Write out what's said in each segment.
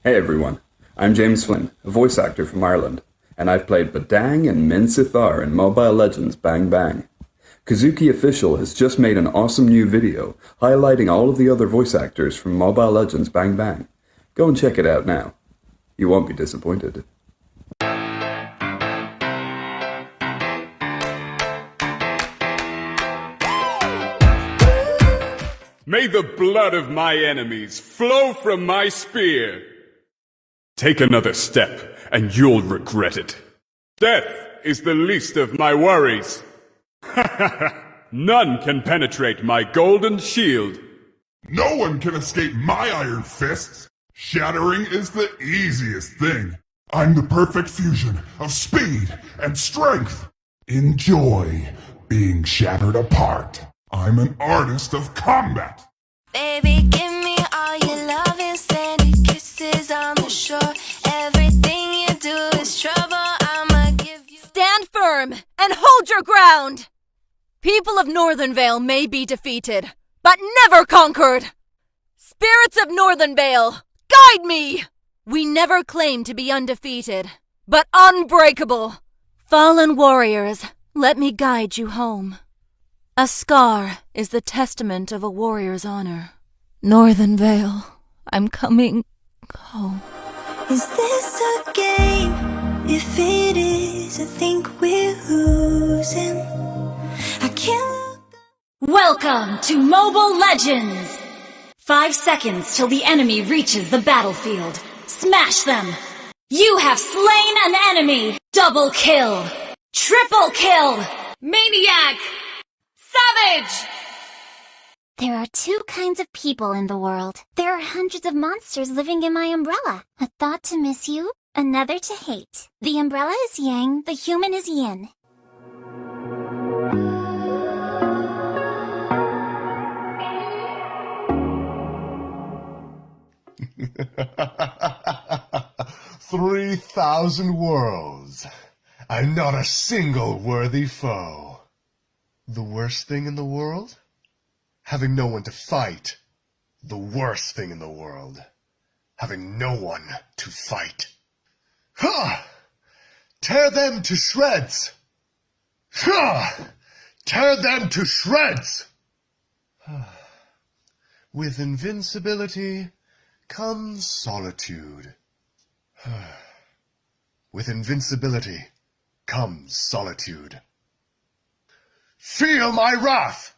Hey everyone, I'm James Flynn, a voice actor from Ireland, and I've played Badang and Min Sithar in Mobile Legends Bang Bang. Kazuki Official has just made an awesome new video highlighting all of the other voice actors from Mobile Legends Bang Bang. Go and check it out now. You won't be disappointed. May the blood of my enemies flow from my spear. Take another step, and you'll regret it. Death is the least of my worries. None can penetrate my golden shield. No one can escape my iron fists. Shattering is the easiest thing. I'm the perfect fusion of speed and strength. Enjoy being shattered apart. I'm an artist of combat. Baby, give me all your love and sandy kisses on the shore. Everything you do is trouble, I'ma give you... Stand firm and hold your ground! People of Northern Vale may be defeated, but never conquered! Spirits of Northern Vale, guide me! We never claim to be undefeated, but unbreakable. Fallen warriors, let me guide you home. A scar is the testament of a warrior's honor. Northern Vale, I'm coming home. Is this a game? If it is, I think we're losing. I can't look... Welcome to Mobile Legends! 5 seconds till the enemy reaches the battlefield. Smash them! You have slain an enemy! Double kill! Triple kill! Maniac! Savage! There are two kinds of people in the world. There are hundreds of monsters living in my umbrella. A thought to miss you, another to hate. The umbrella is yang, the human is yin. "3,000 worlds, and not a single worthy foe. The worst thing in the world? Having no one to fight. The worst thing in the world. Having no one to fight. Ha! Tear them to shreds! Ha! Tear them to shreds! With invincibility comes solitude. With invincibility comes solitude. Feel my wrath!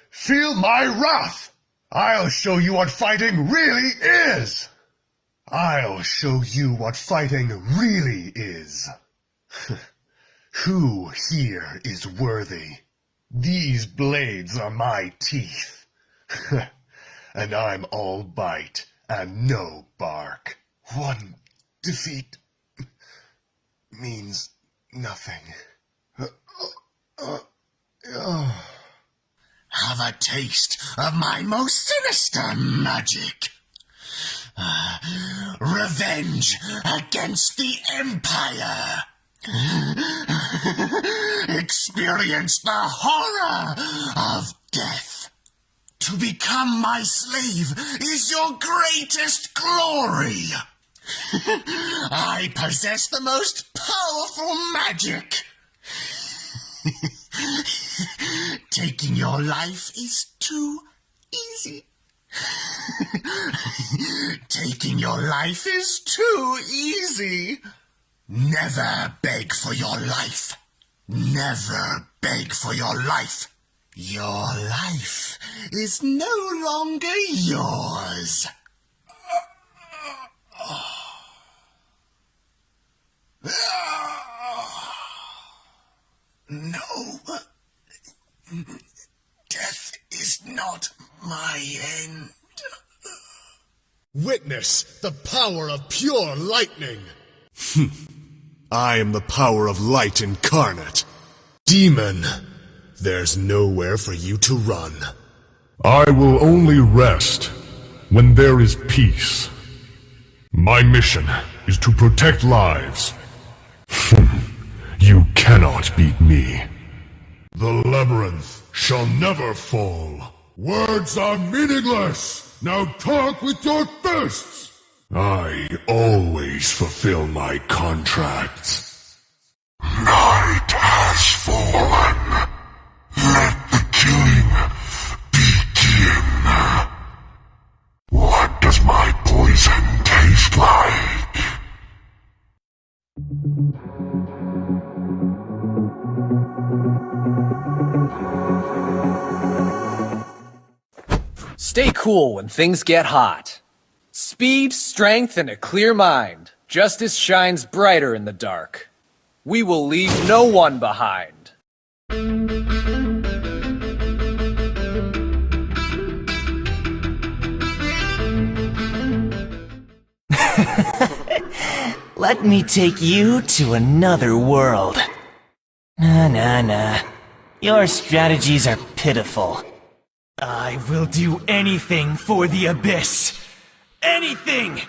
Feel my wrath! I'll show you what fighting really is! I'll show you what fighting really is. Who here is worthy? These blades are my teeth. And I'm all bite and no bark. One defeat means nothing. Have a taste of my most sinister magic. Revenge against the Empire. Experience the horror of death. To become my slave is your greatest glory. I possess the most powerful magic. Taking your life is too easy. Taking your life is too easy. Never beg for your life. Never beg for your life. Your life is no longer yours. No. Death is not my end. Witness the power of pure lightning. I am the power of light incarnate. Demon, there's nowhere for you to run. I will only rest when there is peace. My mission is to protect lives. You cannot beat me. The labyrinth shall never fall. Words are meaningless. Now talk with your fists. I always fulfill my contracts. Night has fallen. Let the killing begin. What does my poison taste like? Stay cool when things get hot. Speed, strength, and a clear mind. Justice shines brighter in the dark. We will leave no one behind. Let me take you to another world. Nah. Your strategies are pitiful. I will do anything for the Abyss. Anything!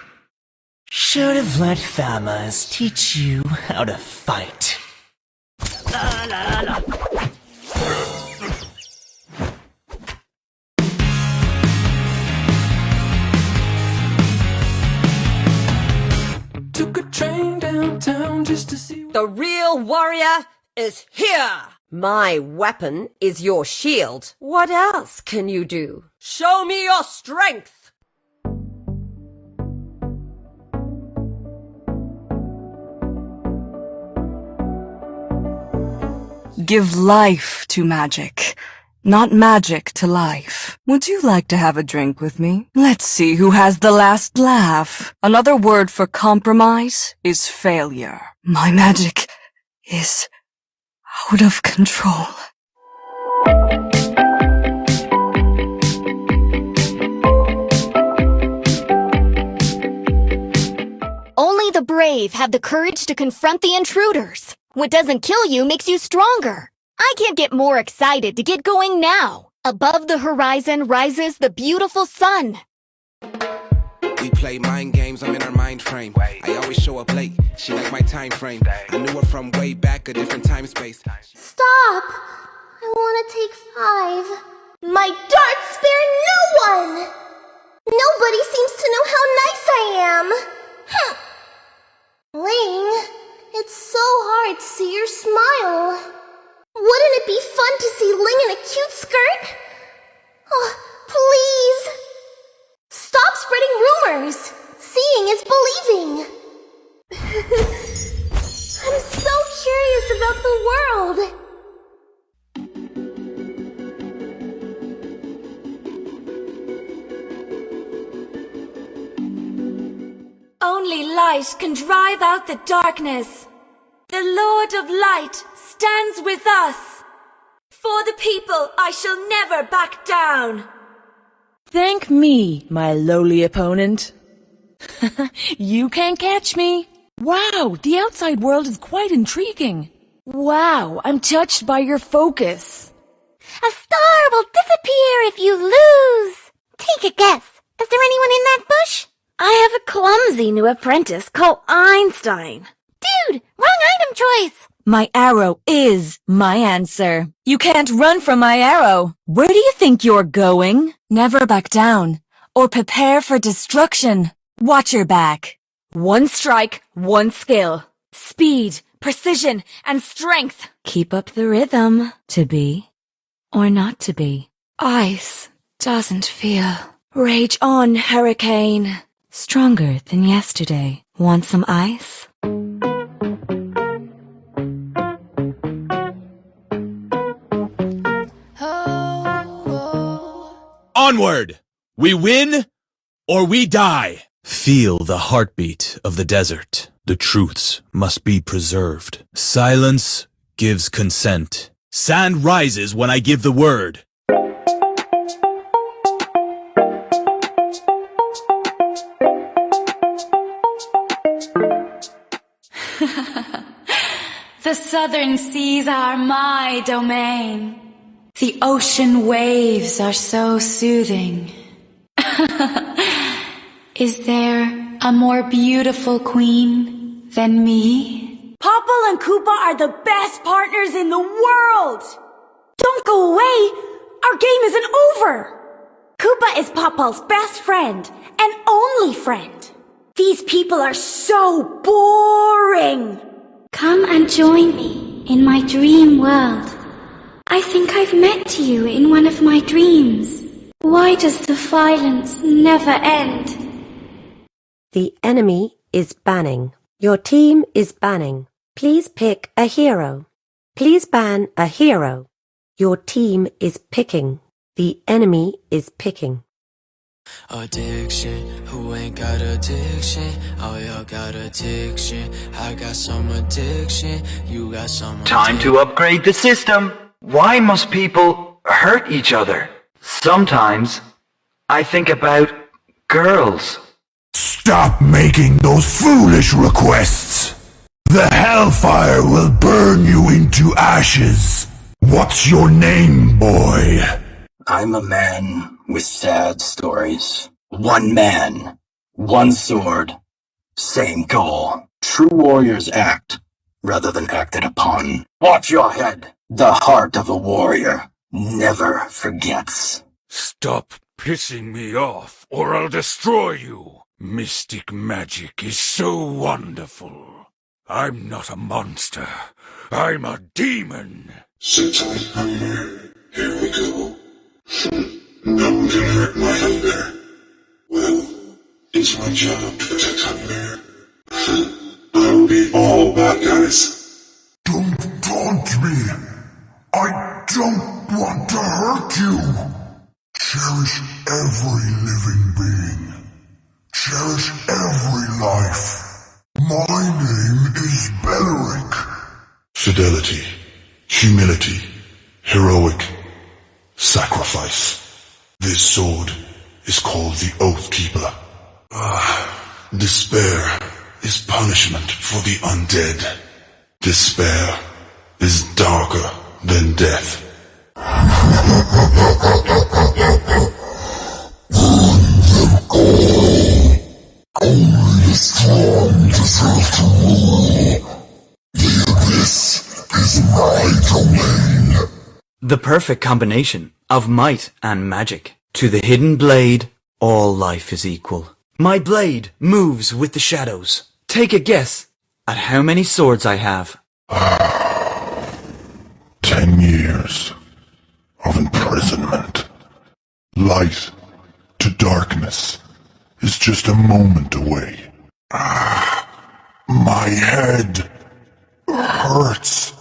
Should have let Famas teach you how to fight. La. Took a train downtown just to see. The real warrior is here! My weapon is your shield. What else can you do? Show me your strength! Give life to magic, not magic to life. Would you like to have a drink with me? Let's see who has the last laugh. Another word for compromise is failure. My magic is out of control. Only the brave have the courage to confront the intruders. What doesn't kill you makes you stronger. I can't get more excited to get going now. Above the horizon rises the beautiful sun. We play mind games, I'm in her mind frame. I always show up late, she like my time frame. I knew her from way back, a different time space. Stop! I want to take 5. My darts spare no one! Nobody seems to know how nice I am. Ling, it's so hard to see your smile. Wouldn't it be fun to see Ling in a cute skirt? Oh, please! Stop spreading rumors! Seeing is believing! I'm so curious about the world! Only light can drive out the darkness. The Lord of Light stands with us. For the people, I shall never back down. Thank me, my lowly opponent. You can't catch me. Wow, the outside world is quite intriguing. Wow, I'm touched by your focus. A star will disappear if you lose. Take a guess. Is there anyone in that bush? I have a clumsy new apprentice called Einstein. Dude, wrong item choice. My arrow is my answer. You can't run from my arrow. Where do you think you're going? Never back down or prepare for destruction. Watch your back. One strike, one skill. Speed, precision, and strength. Keep up the rhythm. To be or not to be. Ice doesn't feel. Rage on, hurricane. Stronger than yesterday. Want some ice? Onward! We win or we die. Feel the heartbeat of the desert. The truths must be preserved. Silence gives consent. Sand rises when I give the word. The southern seas are my domain. The ocean waves are so soothing. Is there a more beautiful queen than me? Popple and Koopa are the best partners in the world! Don't go away! Our game isn't over! Koopa is Popple's best friend and only friend. These people are so boring! Come and join me in my dream world. I think I've met you in one of my dreams. Why does the violence never end? The enemy is banning. Your team is banning. Please pick a hero. Please ban a hero. Your team is picking. The enemy is picking. Addiction, who ain't got addiction? Oh, y'all got addiction. I got some addiction. You got some Time to upgrade the system. Why must people hurt each other? Sometimes I think about girls. Stop making those foolish requests! The hellfire will burn you into ashes! What's your name, boy? I'm a man with sad stories. One man, one sword, same goal. True warriors act rather than acted upon. Watch your head. The heart of a warrior never forgets. Stop pissing me off, or I'll destroy you. Mystic magic is so wonderful. I'm not a monster. I'm a demon. Sit tight, hunger. Here we go. No one can hurt my hunger. Well, it's my job to protect hunger. I'll be all bad guys. Don't taunt me! I don't want to hurt you! Cherish every living being. Cherish every life. My name is Belleric. Fidelity, humility, heroic, sacrifice. This sword is called the Oathkeeper. Despair is punishment for the undead. Despair is darker than death. Only the strong deserve to rule. The abyss is my domain. The perfect combination of might and magic. To the hidden blade, all life is equal. My blade moves with the shadows. Take a guess at how many swords I have. 10 years of imprisonment. Light to darkness is just a moment away. My head hurts.